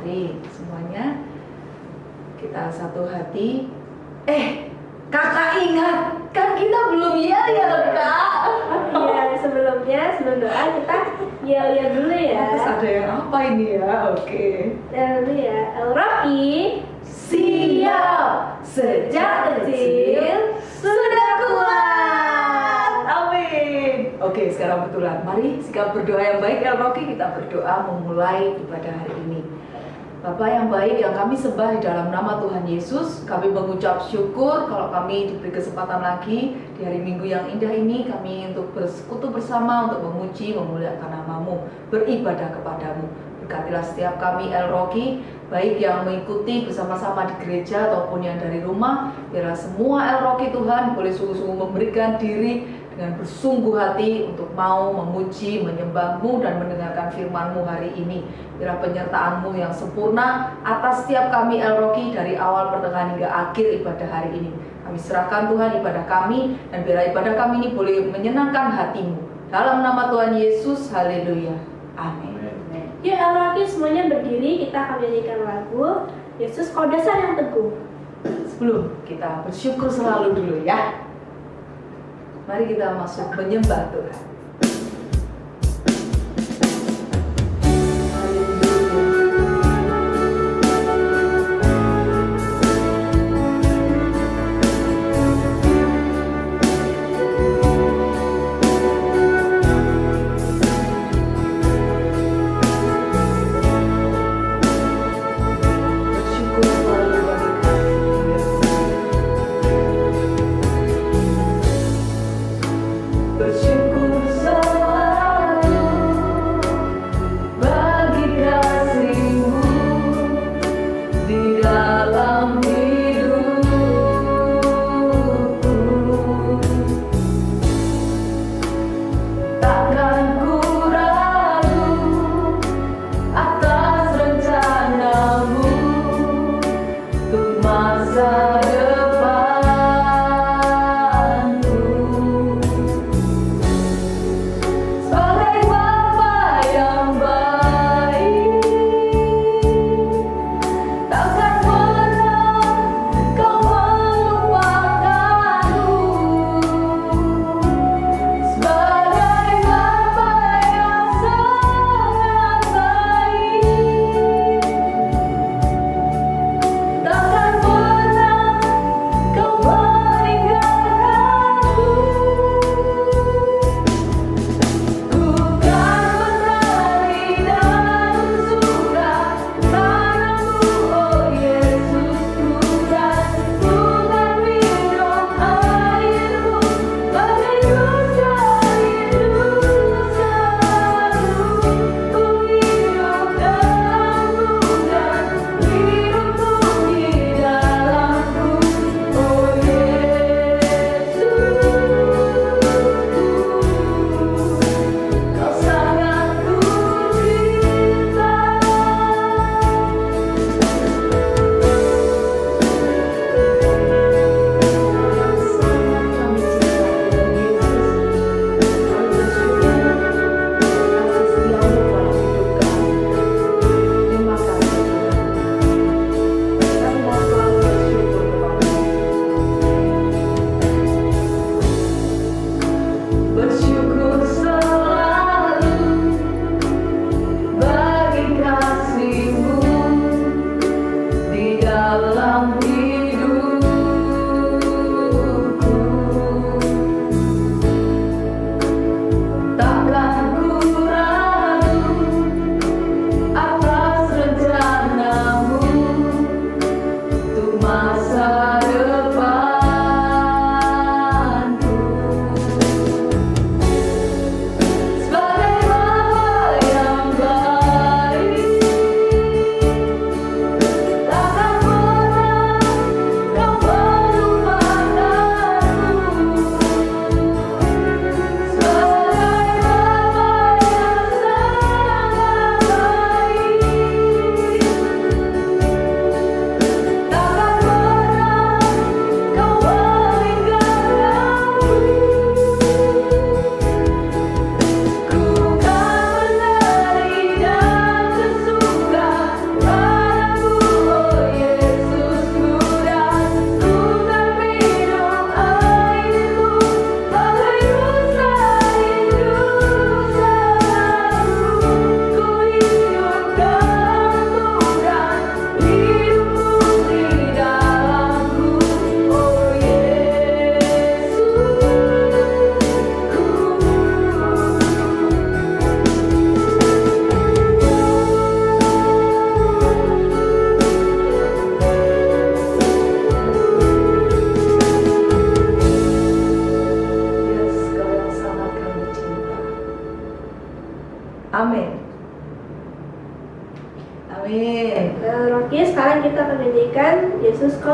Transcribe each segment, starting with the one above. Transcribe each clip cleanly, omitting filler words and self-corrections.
Mari semuanya kita satu hati. Kakak ingat, kan kita belum ya Kak? Iya, sebelum doa kita ya dulu ya. Terus ada yang apa ini ya? Oke. Ya dulu ya. Rocky Siap, sejak kecil sudah kuat. Amin. Oke, sekarang betulan. Mari sikap berdoa yang baik El Rocky, kita berdoa memulai ibadah hari ini. Bapak yang baik yang kami sembah di dalam nama Tuhan Yesus, kami mengucap syukur kalau kami diberi kesempatan lagi di hari Minggu yang indah ini, kami untuk bersekutu bersama, untuk memuji, memuliakan nama-Mu, beribadah kepadamu. Berkatilah setiap kami El Rocky, baik yang mengikuti bersama-sama di gereja ataupun yang dari rumah. Biarlah semua El Rocky Tuhan boleh sungguh-sungguh memberikan diri dengan bersungguh hati untuk mau memuji, menyembah-Mu dan mendengarkan firman-Mu hari ini. Biarlah penyertaan-Mu yang sempurna atas setiap kami El Rocky dari awal, pertengahan hingga akhir ibadah hari ini. Kami serahkan Tuhan ibadah kami, dan biarlah ibadah kami ini boleh menyenangkan hati-Mu. Dalam nama Tuhan Yesus, haleluya. Amin. Yuk El Rocky semuanya berdiri, kita akan menyanyikan lagu Yesus Kau Dasar yang Teguh. Sebelum kita bersyukur selalu dulu ya. Mari kita masuk menyembah Tuhan. Bersyukur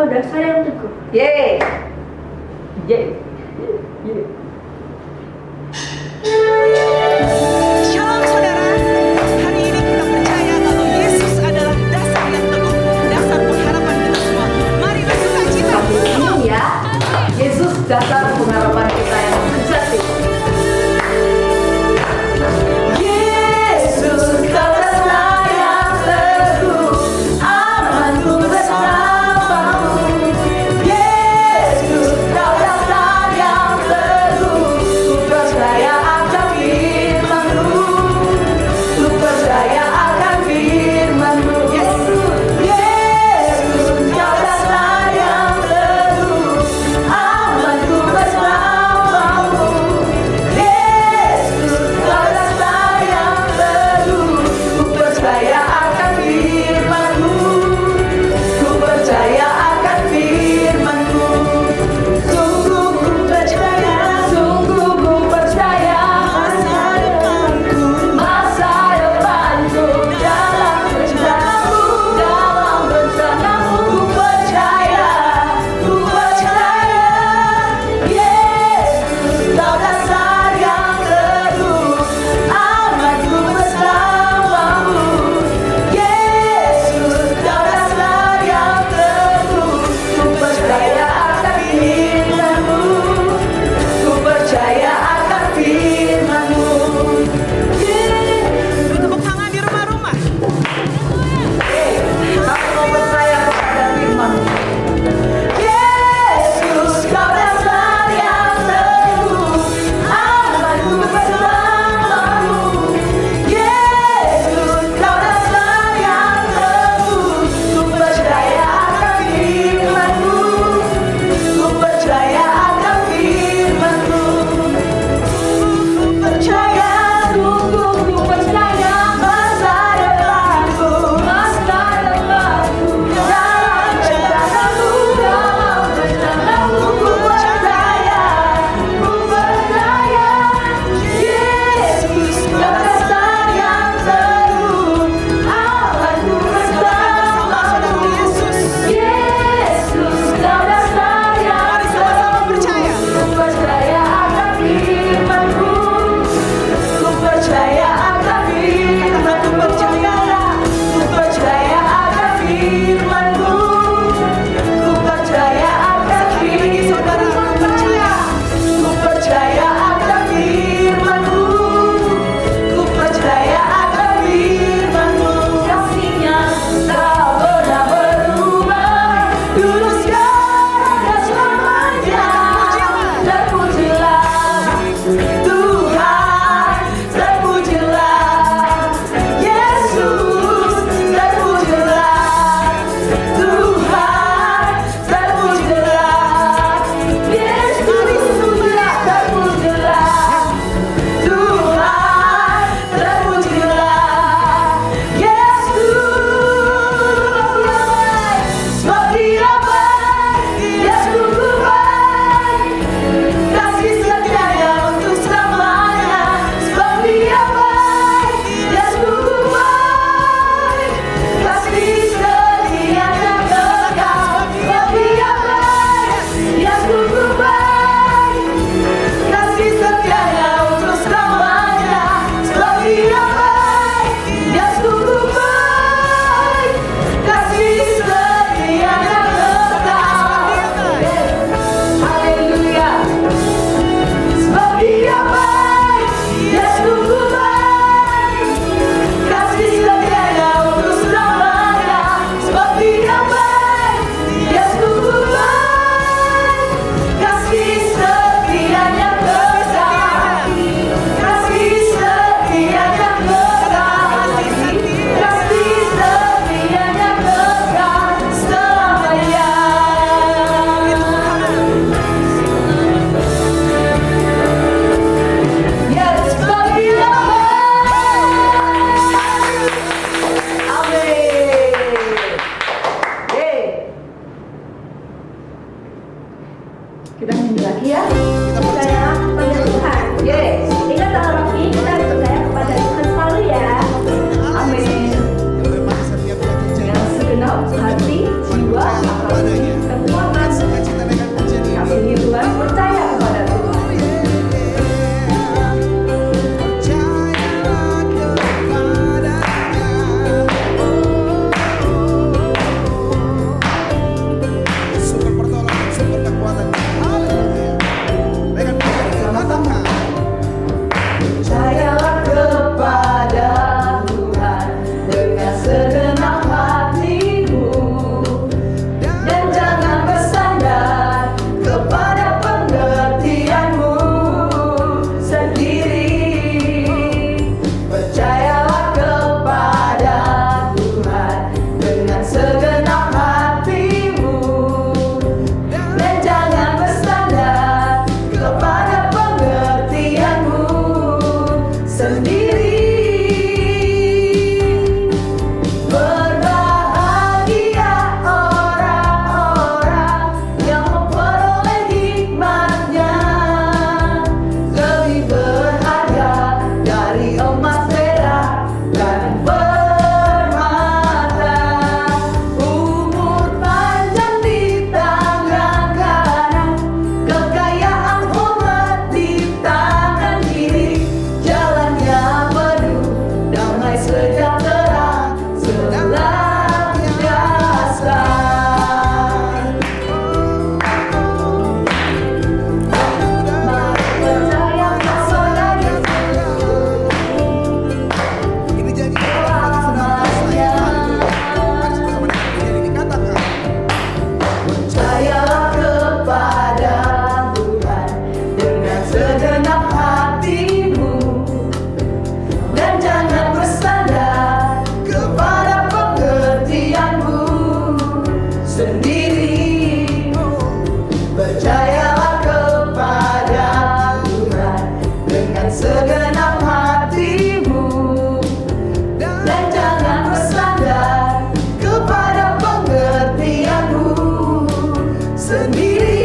atau dasar yang teguh. Yeay. Yeay. Yeay. Shalom saudara, hari ini kita percaya kalau Yesus adalah dasar yang teguh, dasar pengharapan kita semua. Mari bersuka cita. Amin ya. Yesus dasar pengharapan kita yang sejati. Yesus kau dasar yang teguh, amanku bersamamu. Yesus kau dasar yang teguh, ku percaya akan firman-Mu. Ku percaya akan firman-Mu. Yesus kau dasar yang teguh, amanku bersamamu. Yesus kau dasar yang teguh, ku percaya akan firman-Mu. Ku percaya akan firman-Mu. Sungguh ku percaya, sungguh ku percaya, masa depanku dalam rencanamu, dalam rencanamu. Ku percaya, ku percaya. Yesus kau dasar yang teguh, amanku bersamamu. Yesus kau dasar yang teguh, ku percaya akan firman-Mu. Ku percaya akan firman-Mu. Tepuk tangan di rumah-rumah. Aku mau percaya kepada firman-Mu. Yesus kau dasar yang teguh, amanku bersamamu. Yesus kau dasar yang teguh, ku percaya akan firman-Mu. Ku percaya akan firman-Mu. Ku percaya, sungguh ku percaya, masa depanku, masa depanku dalam rencanamu, dalam rencanamu. Ku percaya, ku percaya. Yesus kau dasar yang teguh, amanku bersamamu. Yesus kau dasar yang Mari sama-sama percaya. ku percaya akan firman-Mu. Ku percaya akan firman-Mu. Ku percaya akan firman-Mu. Ku percaya akan firman-Mu. Ku percaya akan firman-Mu. Ku percaya akan firman-Mu. Kasih-Nya tak pernah berubah, dulu sekarang dan selamanya. Terpujilah Tuhan, terpujilah Yesus, terpujilah Tuhan, terpujilah Yesus, terpujilah Tuhan, terpujilah Yesus. Sebab Dia baik, Dia sungguh baik, kasih setianya untuk selamanya. Sebab Dia baik, Dia sungguh baik, kasih setianya kekal. Sebab Dia baik, Dia sungguh baik, kasih setianya untuk selamanya. Sebab Dia baik, Dia sungguh baik, kasih setianya kekal. Haleluya. Sebab Dia baik, Dia sungguh baik, kasih setianya untuk selamanya. Sebab Dia baik, Dia sungguh baik, kasih setianya kekal. Kasih setianya kekal. Kasih setianya kekal selamanya. Yes, sebab Dia baik. Amin. Yeay. Kita nyanyi lagi ya. Percaya pada Tuhan. Yes. Ingat dalam Rocky, kita harus percaya kepada Tuhan selalu ya. Amin. Yang segenap hati, jiwa, akal, sumber kekuatan. Haleluya. Dengan katakan, Percayalah kepada Tuhan dengan segenap hatimu, dan jangan bersandar kepada pengertianmu sendiri. Percayalah kepada Tuhan dengan segenap hatimu, dan jangan bersandar kepada pengertianmu sendiri. Berbahagia orang-orang yang memperoleh hikmatnya, lebih berharga dari emas, perak, dan permata. Umur panjang di tangan kanan, kekayaan hormat di tangan kiri, jalannya penuh damai sejahtera senantiasa. Mari percaya kepada Yesus ini janji Tuhan bagi saudara saya. Mari sama-sama dengan ini katakan. Percayalah kepada Tuhan dengan segenap hatimu, dan jangan bersandar kepada pengertianmu sendiri. Percayalah kepada Tuhan dengan segenap hatimu, dan jangan bersandar kepada pengertianmu sendiri.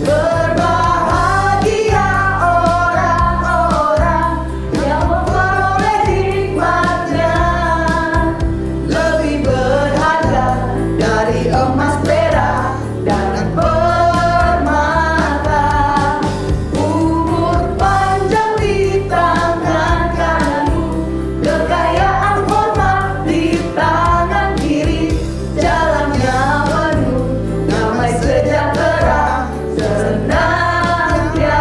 Berbahagia orang-orang yang memperoleh hikmatnya, lebih berharga dari emas, perak, dan permata. Umur panjang di tangan kananmu, kekayaan hormat di tangan kiri, jalannya penuh damai sejahtera senantiasa.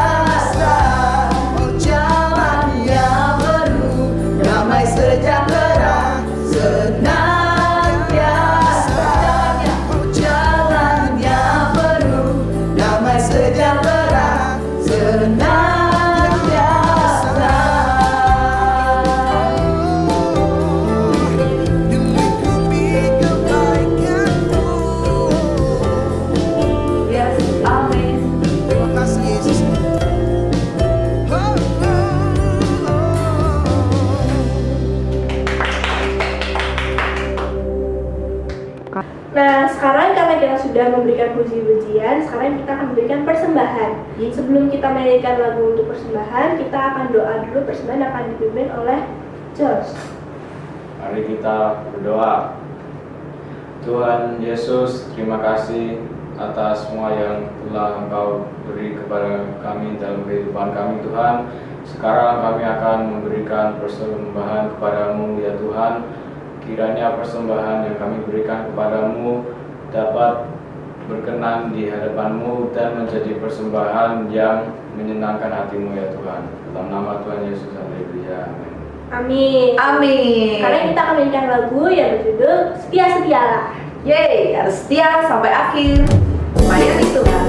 Jalannya penuh damai sejahtera senantiasa. Jalannya penuh damai sejahtera senantiasa. Demi kebaikanmu. Yes, amin. Terima kasih Yesus. Nah, sekarang karena kita sudah memberikan puji-pujian, sekarang kita akan memberikan persembahan. Sebelum kita menyanyikan lagu untuk persembahan, kita akan doa dulu. Persembahan akan dipimpin oleh Josh. Mari kita berdoa. Tuhan Yesus, terima kasih atas semua yang telah Engkau beri kepada kami dalam kehidupan kami, Tuhan. Sekarang kami akan memberikan persembahan kepadamu, ya Tuhan. Kiranya persembahan yang kami berikan kepadamu dapat berkenan di hadapanmu dan menjadi persembahan yang menyenangkan hatimu, ya Tuhan. Dalam nama Tuhan Yesus, haleluya, amin. Amin. Amin. Sekarang kita akan menyanyikan lagu yang berjudul Setia-setialah. Yeay, harus setia sampai akhir. Melayani Tuhan.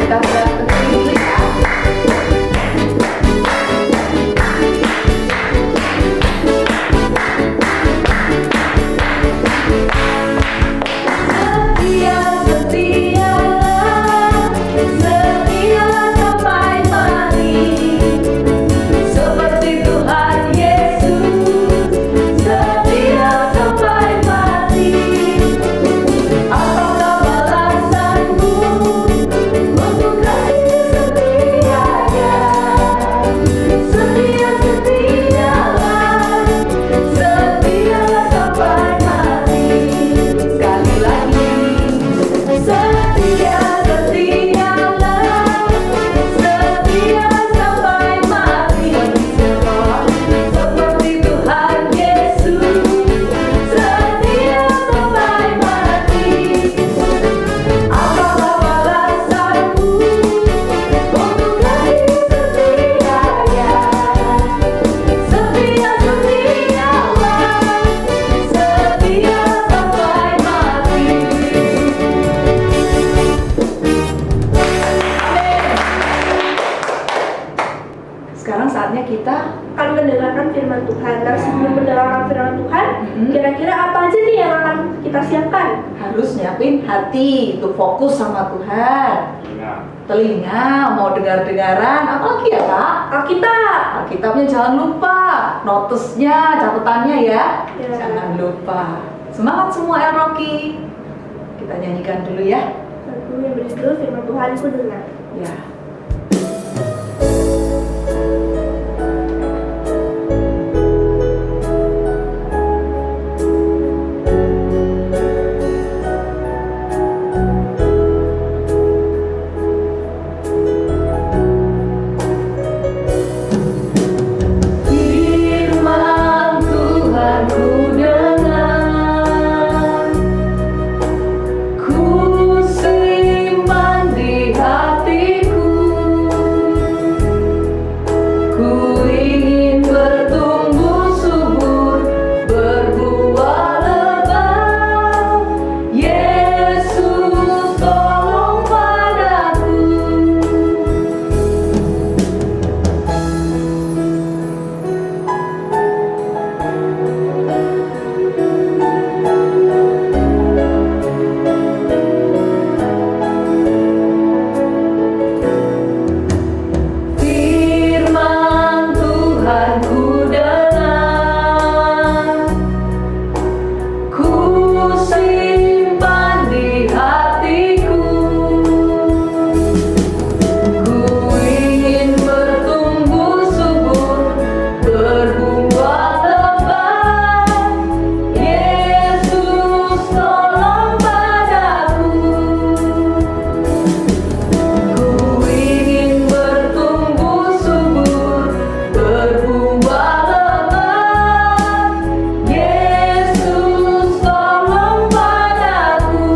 Kita sudah terpilih ya. Setia, setia sampai mati, seperti Tuhan Yesus, setia sampai mati. Apakah balasanku untuk Kira-kira apa aja nih yang akan kita siapkan? Harus nyiapin hati untuk fokus sama Tuhan. Telinga mau dengar-dengaran, apalagi ya Kak? Alkitab. Alkitabnya jangan lupa, notesnya, catatannya ya. Ya. Jangan lupa. Semangat semua El Rocky. Kita nyanyikan dulu ya. Lagu yang berjudul Firman Tuhan Ku Dengar. Ya. Firman Tuhan ku dengar, ku simpan di hatiku, ku ingin bertumbuh subur, berbuah lebat. Yesus tolong padaku. Firman Tuhan ku dengar, ku simpan di hatiku, ku ingin bertumbuh subur, berbuah lebat. Yesus tolong padaku. Ku ingin bertumbuh subur, berbuah lebat. Yesus tolong padaku.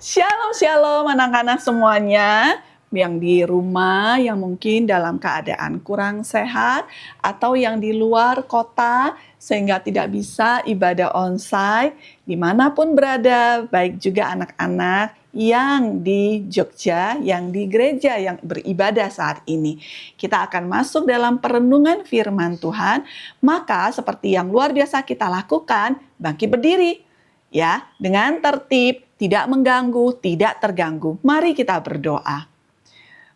Shalom, shalom anak-anak semuanya yang di rumah, yang mungkin dalam keadaan kurang sehat, atau yang di luar kota sehingga tidak bisa ibadah onsite, dimanapun berada, baik juga anak-anak yang di Jogja, yang di gereja yang beribadah saat ini. Kita akan masuk dalam perenungan firman Tuhan, maka seperti yang luar biasa kita lakukan, bangkit berdiri. Ya, dengan tertib, tidak mengganggu, tidak terganggu. Mari kita berdoa.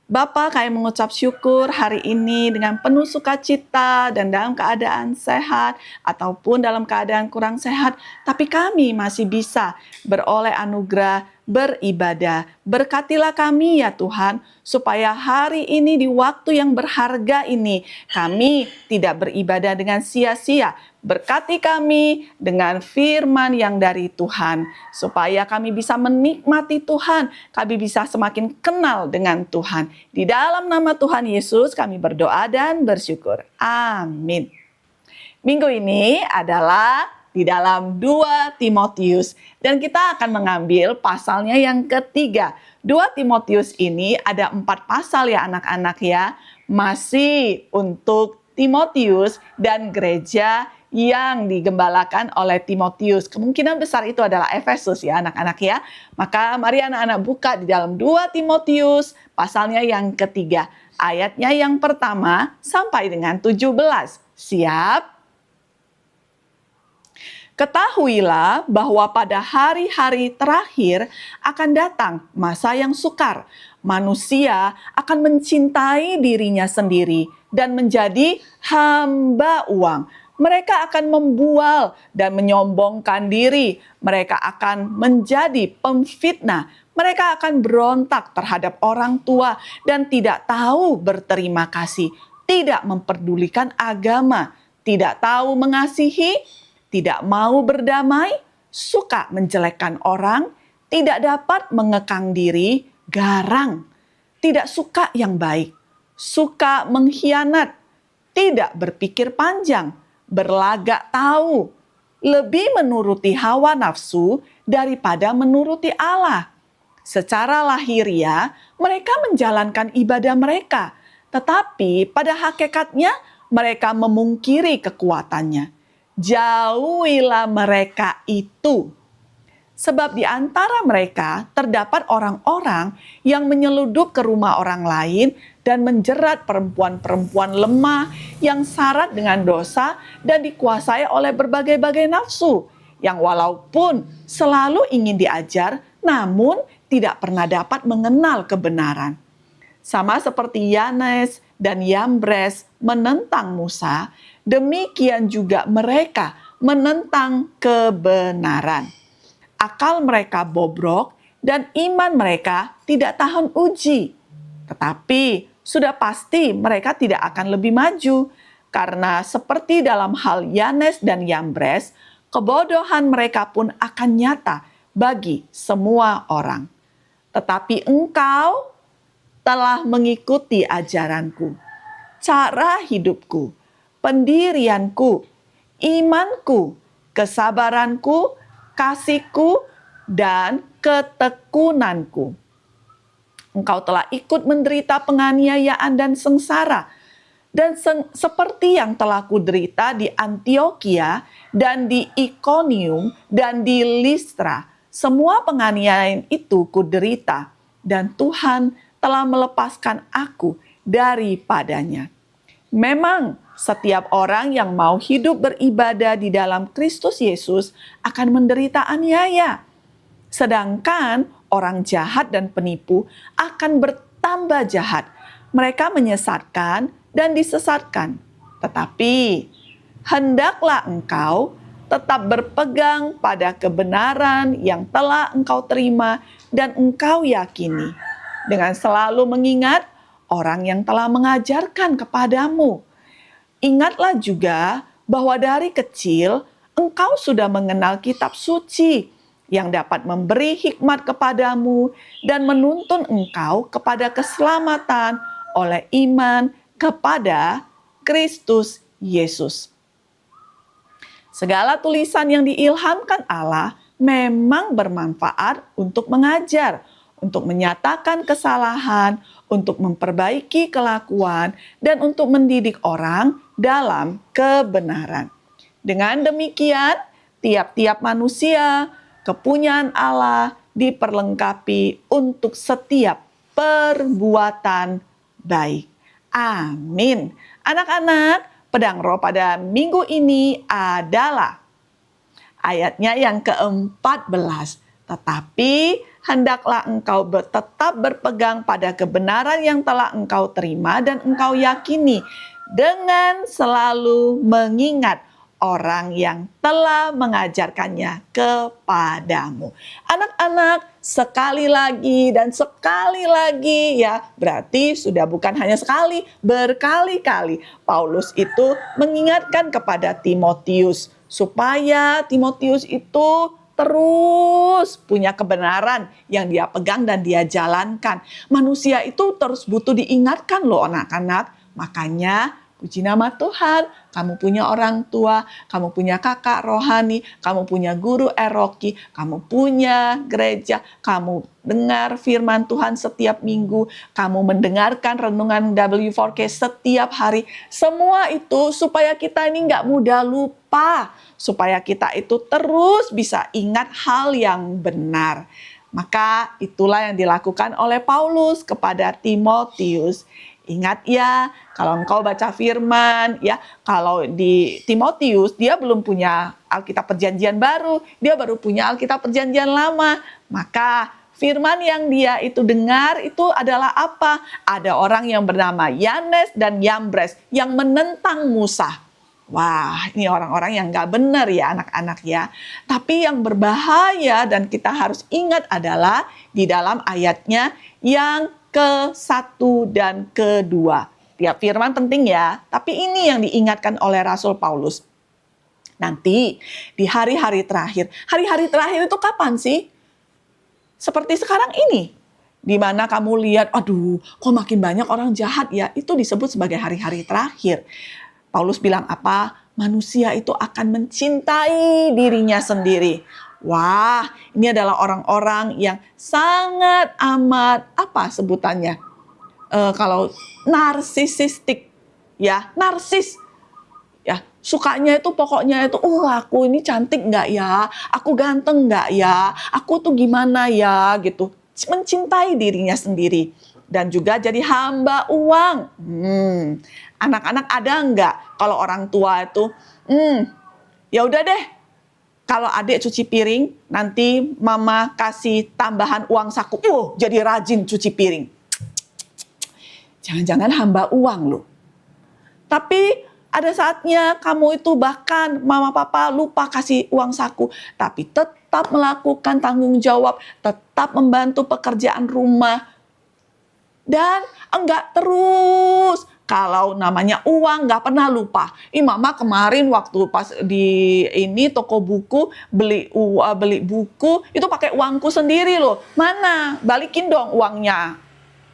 Bapa, kami mengucap syukur hari ini dengan penuh sukacita dan dalam keadaan sehat ataupun dalam keadaan kurang sehat, tapi kami masih bisa beroleh anugerah beribadah. Berkatilah kami ya Tuhan, supaya hari ini di waktu yang berharga ini kami tidak beribadah dengan sia-sia. Berkati kami dengan firman yang dari Tuhan, supaya kami bisa menikmati Tuhan, kami bisa semakin kenal dengan Tuhan. Di dalam nama Tuhan Yesus kami berdoa dan bersyukur. Amin. Minggu ini adalah di dalam 2 Timotius, dan kita akan mengambil pasalnya yang ketiga. 2 Timotius ini ada 4 pasal ya anak-anak ya, masih untuk Timotius dan gereja yang digembalakan oleh Timotius. Kemungkinan besar itu adalah Efesus ya anak-anak ya. Maka mari anak-anak buka di dalam 2 Timotius pasalnya yang ketiga. Ayatnya yang pertama sampai dengan 17. Siap? Ketahuilah bahwa pada hari-hari terakhir akan datang masa yang sukar. Manusia akan mencintai dirinya sendiri dan menjadi hamba uang. Mereka akan membual dan menyombongkan diri. Mereka akan menjadi pemfitnah. Mereka akan berontak terhadap orang tua dan tidak tahu berterima kasih. Tidak memperdulikan agama. Tidak tahu mengasihi. Tidak mau berdamai. Suka menjelekkan orang. Tidak dapat mengekang diri. Garang. Tidak suka yang baik. Suka mengkhianat. Tidak berpikir panjang. Berlagak tahu, lebih menuruti hawa nafsu daripada menuruti Allah. Secara lahiriah, mereka menjalankan ibadah mereka, tetapi pada hakikatnya mereka memungkiri kekuatannya. Jauhilah mereka itu. Sebab di antara mereka terdapat orang-orang yang menyeludup ke rumah orang lain dan menjerat perempuan-perempuan lemah yang syarat dengan dosa dan dikuasai oleh berbagai-bagai nafsu, yang walaupun selalu ingin diajar, namun tidak pernah dapat mengenal kebenaran. Sama seperti Yanes dan Yambres menentang Musa, demikian juga mereka menentang kebenaran. Akal mereka bobrok dan iman mereka tidak tahan uji. Tetapi sudah pasti mereka tidak akan lebih maju, karena seperti dalam hal Yanes dan Yambres, kebodohan mereka pun akan nyata bagi semua orang. Tetapi engkau telah mengikuti ajaranku, cara hidupku, pendirianku, imanku, kesabaranku, kasihku, dan ketekunanku. Engkau telah ikut menderita penganiayaan dan sengsara, dan seperti yang telah kuderita di Antiokhia dan di Ikonium dan di Listra, semua penganiayaan itu kuderita, dan Tuhan telah melepaskan aku daripadanya. Memang setiap orang yang mau hidup beribadah di dalam Kristus Yesus akan menderita aniaya. Sedangkan orang jahat dan penipu akan bertambah jahat. Mereka menyesatkan dan disesatkan. Tetapi hendaklah engkau tetap berpegang pada kebenaran yang telah engkau terima dan engkau yakini, dengan selalu mengingat orang yang telah mengajarkan kepadamu. Ingatlah juga bahwa dari kecil engkau sudah mengenal kitab suci yang dapat memberi hikmat kepadamu dan menuntun engkau kepada keselamatan oleh iman kepada Kristus Yesus. Segala tulisan yang diilhamkan Allah memang bermanfaat untuk mengajar, untuk menyatakan kesalahan, untuk memperbaiki kelakuan, dan untuk mendidik orang dalam kebenaran. Dengan demikian, tiap-tiap manusia, kepunyaan Allah diperlengkapi untuk setiap perbuatan baik. Amin. Anak-anak, pedang roh pada minggu ini adalah ayatnya yang ke-14. Tetapi hendaklah engkau tetap berpegang pada kebenaran yang telah engkau terima dan engkau yakini, dengan selalu mengingat orang yang telah mengajarkannya kepadamu. Anak-anak, sekali lagi dan sekali lagi ya, berarti sudah bukan hanya sekali, berkali-kali Paulus itu mengingatkan kepada Timotius supaya Timotius itu terus punya kebenaran yang dia pegang dan dia jalankan. Manusia itu terus butuh diingatkan loh anak-anak. Makanya puji nama Tuhan, kamu punya orang tua, kamu punya kakak rohani, kamu punya guru eroki, kamu punya gereja, kamu dengar firman Tuhan setiap minggu, kamu mendengarkan renungan W4K setiap hari. Semua itu supaya kita ini nggak mudah lupa, supaya kita itu terus bisa ingat hal yang benar. Maka itulah yang dilakukan oleh Paulus kepada Timotius. Ingat ya, kalau engkau baca firman, ya, kalau di Timotius dia belum punya Alkitab Perjanjian Baru, dia baru punya Alkitab Perjanjian Lama. Maka firman yang dia itu dengar itu adalah apa? Ada orang yang bernama Yanes dan Yambres yang menentang Musa. Wah, ini orang-orang yang gak benar ya anak-anak ya. Tapi yang berbahaya dan kita harus ingat adalah di dalam ayatnya yang ke-1 dan ke-2. Tiap firman penting ya, tapi ini yang diingatkan oleh Rasul Paulus. Nanti di hari-hari terakhir. Hari-hari terakhir itu kapan sih? Seperti sekarang ini. Di mana kamu lihat, aduh kok makin banyak orang jahat ya. Itu disebut sebagai hari-hari terakhir. Paulus bilang apa? Manusia itu akan mencintai dirinya sendiri. Wah, ini adalah orang-orang yang sangat amat, apa sebutannya? Kalau narsisistik, ya, narsis. Sukanya itu pokoknya itu, aku ini cantik nggak ya? Aku ganteng nggak ya? Aku tuh gimana ya? Gitu. Mencintai dirinya sendiri. Dan juga jadi hamba uang. Anak-anak ada nggak kalau orang tua itu, ya udah deh, kalau adik cuci piring, nanti mama kasih tambahan uang saku. Jadi rajin cuci piring. Jangan-jangan hamba uang loh. Tapi ada saatnya kamu itu bahkan mama papa lupa kasih uang saku. Tapi tetap melakukan tanggung jawab, tetap membantu pekerjaan rumah. Dan enggak terus. Kalau namanya uang nggak pernah lupa. Mama kemarin waktu pas di ini toko buku beli buku itu pakai uangku sendiri loh. Mana? Balikin dong uangnya.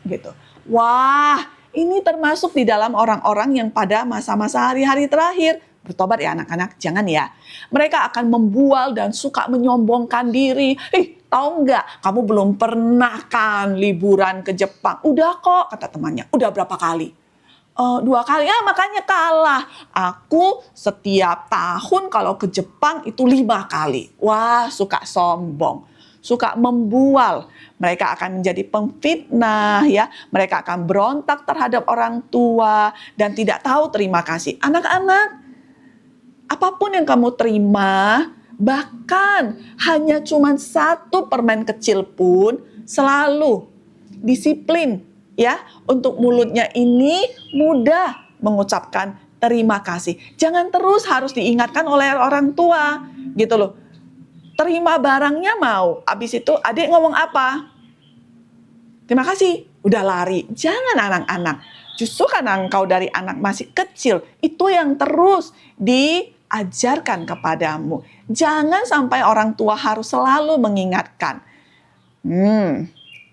Gitu. Wah, ini termasuk di dalam orang-orang yang pada masa-masa hari-hari terakhir. Bertobat ya anak-anak, jangan ya. Mereka akan membual dan suka menyombongkan diri. Tahu nggak, kamu belum pernah kan liburan ke Jepang. Udah kok, kata temannya. Udah berapa kali? 2 kali, makanya kalah. Aku setiap tahun kalau ke Jepang itu 5 kali. Wah, suka sombong. Suka membual. Mereka akan menjadi pemfitnah ya. Mereka akan berontak terhadap orang tua dan tidak tahu terima kasih. Anak-anak, apapun yang kamu terima, bahkan hanya cuma 1 permen kecil pun, selalu disiplin ya. Untuk mulutnya ini mudah mengucapkan terima kasih. Jangan terus harus diingatkan oleh orang tua gitu loh. Terima barangnya mau, habis itu adik ngomong apa? Terima kasih, udah lari. Jangan anak-anak, justru karena engkau dari anak masih kecil, itu yang terus diajarkan kepadamu. Jangan sampai orang tua harus selalu mengingatkan.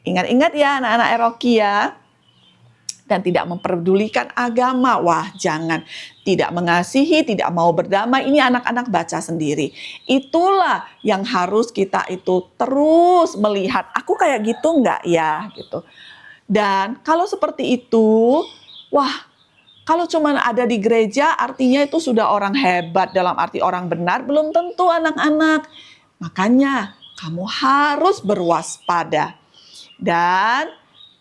Ingat-ingat ya anak-anak Eroki ya. Dan tidak memperdulikan agama. Wah, jangan. Tidak mengasihi, tidak mau berdamai. Ini anak-anak baca sendiri. Itulah yang harus kita itu terus melihat. Aku kayak gitu enggak ya? Gitu. Dan kalau seperti itu, wah, kalau cuma ada di gereja artinya itu sudah orang hebat, dalam arti orang benar. Belum tentu anak-anak. Makanya kamu harus berwaspada. Dan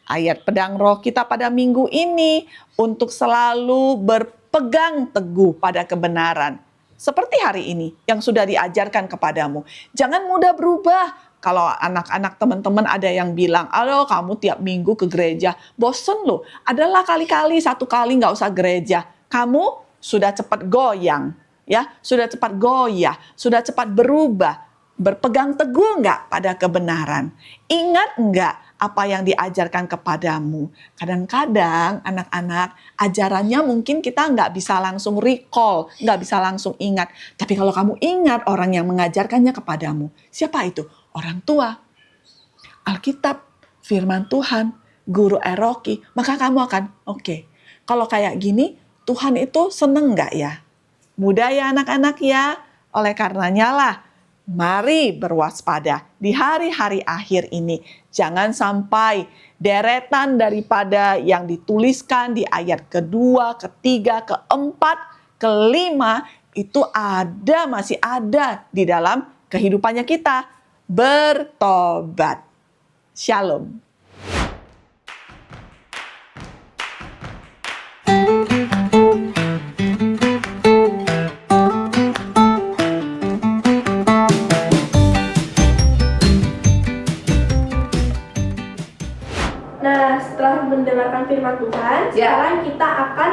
ayat pedang roh kita pada minggu ini untuk selalu berpegang teguh pada kebenaran. Seperti hari ini yang sudah diajarkan kepadamu. Jangan mudah berubah. Kalau anak-anak teman-teman ada yang bilang, "Aduh, kamu tiap minggu ke gereja, bosen loh. Adalah kali-kali 1 kali nggak usah gereja. Kamu sudah cepat goyang, ya, sudah cepat goyah, sudah cepat berubah. Berpegang teguh nggak pada kebenaran? Ingat nggak apa yang diajarkan kepadamu?" Kadang-kadang anak-anak ajarannya mungkin kita nggak bisa langsung recall, nggak bisa langsung ingat. Tapi kalau kamu ingat orang yang mengajarkannya kepadamu, siapa itu? Orang tua. Alkitab, firman Tuhan, guru Eroki, maka kamu akan, oke, kalau kayak gini, Tuhan itu seneng nggak ya? Mudah ya anak-anak ya? Oleh karenanya lah, mari berwaspada di hari-hari akhir ini. Jangan sampai deretan daripada yang dituliskan di ayat kedua, ketiga, keempat, kelima itu masih ada di dalam kehidupannya kita. Bertobat. Shalom. Nah, setelah mendengarkan firman Tuhan, sekarang kita akan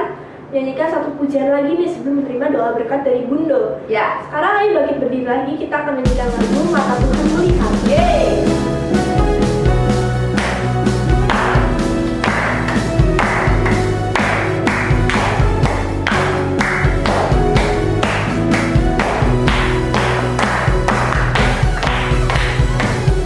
menyanyikan 1 pujian lagi nih sebelum menerima doa berkat dari Bundo. Ya. Sekarang ayo bangkit berdiri lagi, kita akan menyanyikan lagu Mata Tuhan Melihat. Yeay.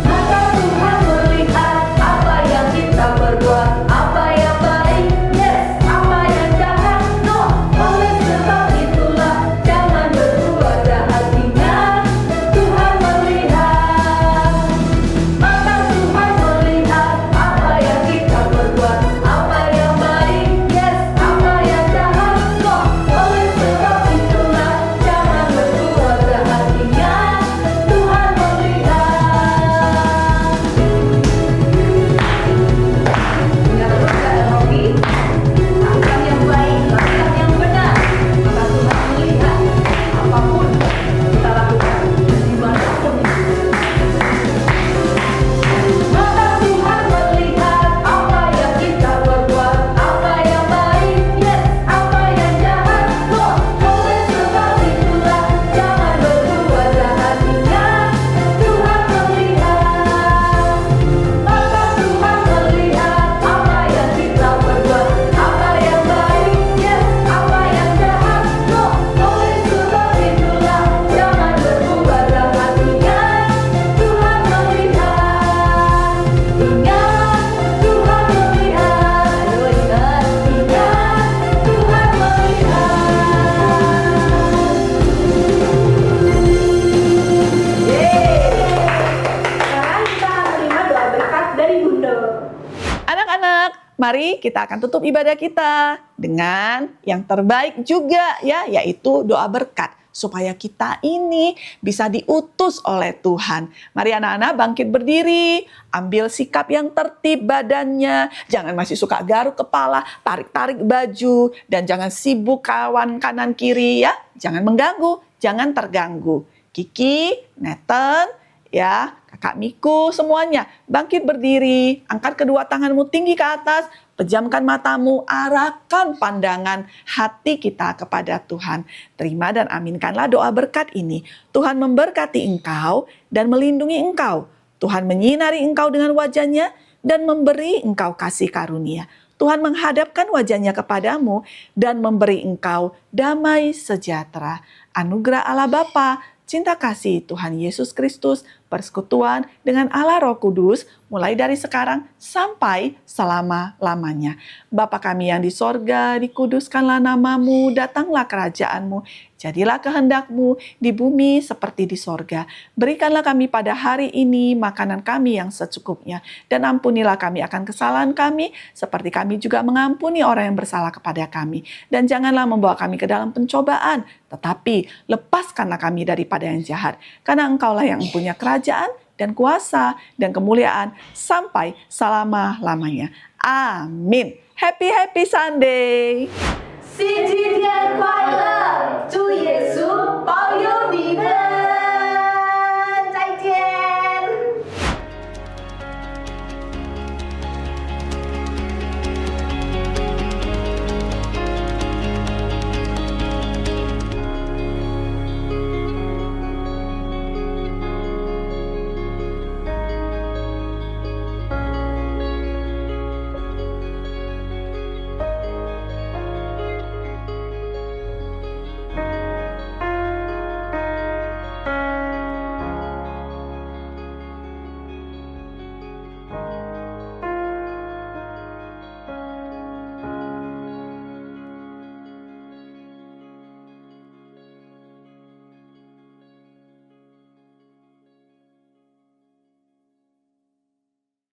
Mata Tuhan melihat apa yang kita perbuat, apa yang baik, yes, apa yang jahat, no. Oleh sebab itulah jangan berbuat jahat, ingat Tuhan melihat. Mari kita akan tutup ibadah kita dengan yang terbaik juga ya, yaitu doa berkat. Supaya kita ini bisa diutus oleh Tuhan. Mari anak-anak bangkit berdiri, ambil sikap yang tertib badannya. Jangan masih suka garuk kepala, tarik-tarik baju, dan jangan sibuk kawan kanan kiri ya. Jangan mengganggu, jangan terganggu. Kiki, Nathan, ya, Kakak Miku, semuanya bangkit berdiri, angkat kedua tanganmu tinggi ke atas, pejamkan matamu, arahkan pandangan hati kita kepada Tuhan. Terima dan aminkanlah doa berkat ini. Tuhan memberkati engkau dan melindungi engkau. Tuhan menyinari engkau dengan wajahnya dan memberi engkau kasih karunia. Tuhan menghadapkan wajahnya kepadamu dan memberi engkau damai sejahtera. Anugerah Allah Bapa, cinta kasih Tuhan Yesus Kristus, persekutuan dengan Allah Roh Kudus, mulai dari sekarang sampai selama-lamanya. Bapa kami yang di sorga, dikuduskanlah namamu, datanglah kerajaanmu, jadilah kehendakmu di bumi seperti di sorga. Berikanlah kami pada hari ini makanan kami yang secukupnya, dan ampunilah kami akan kesalahan kami, seperti kami juga mengampuni orang yang bersalah kepada kami. Dan janganlah membawa kami ke dalam pencobaan, tetapi lepaskanlah kami daripada yang jahat, karena engkaulah yang mempunyai kerajaan dan kuasa dan kemuliaan sampai selama-lamanya. Amin. Happy Sunday. 星期天快乐，祝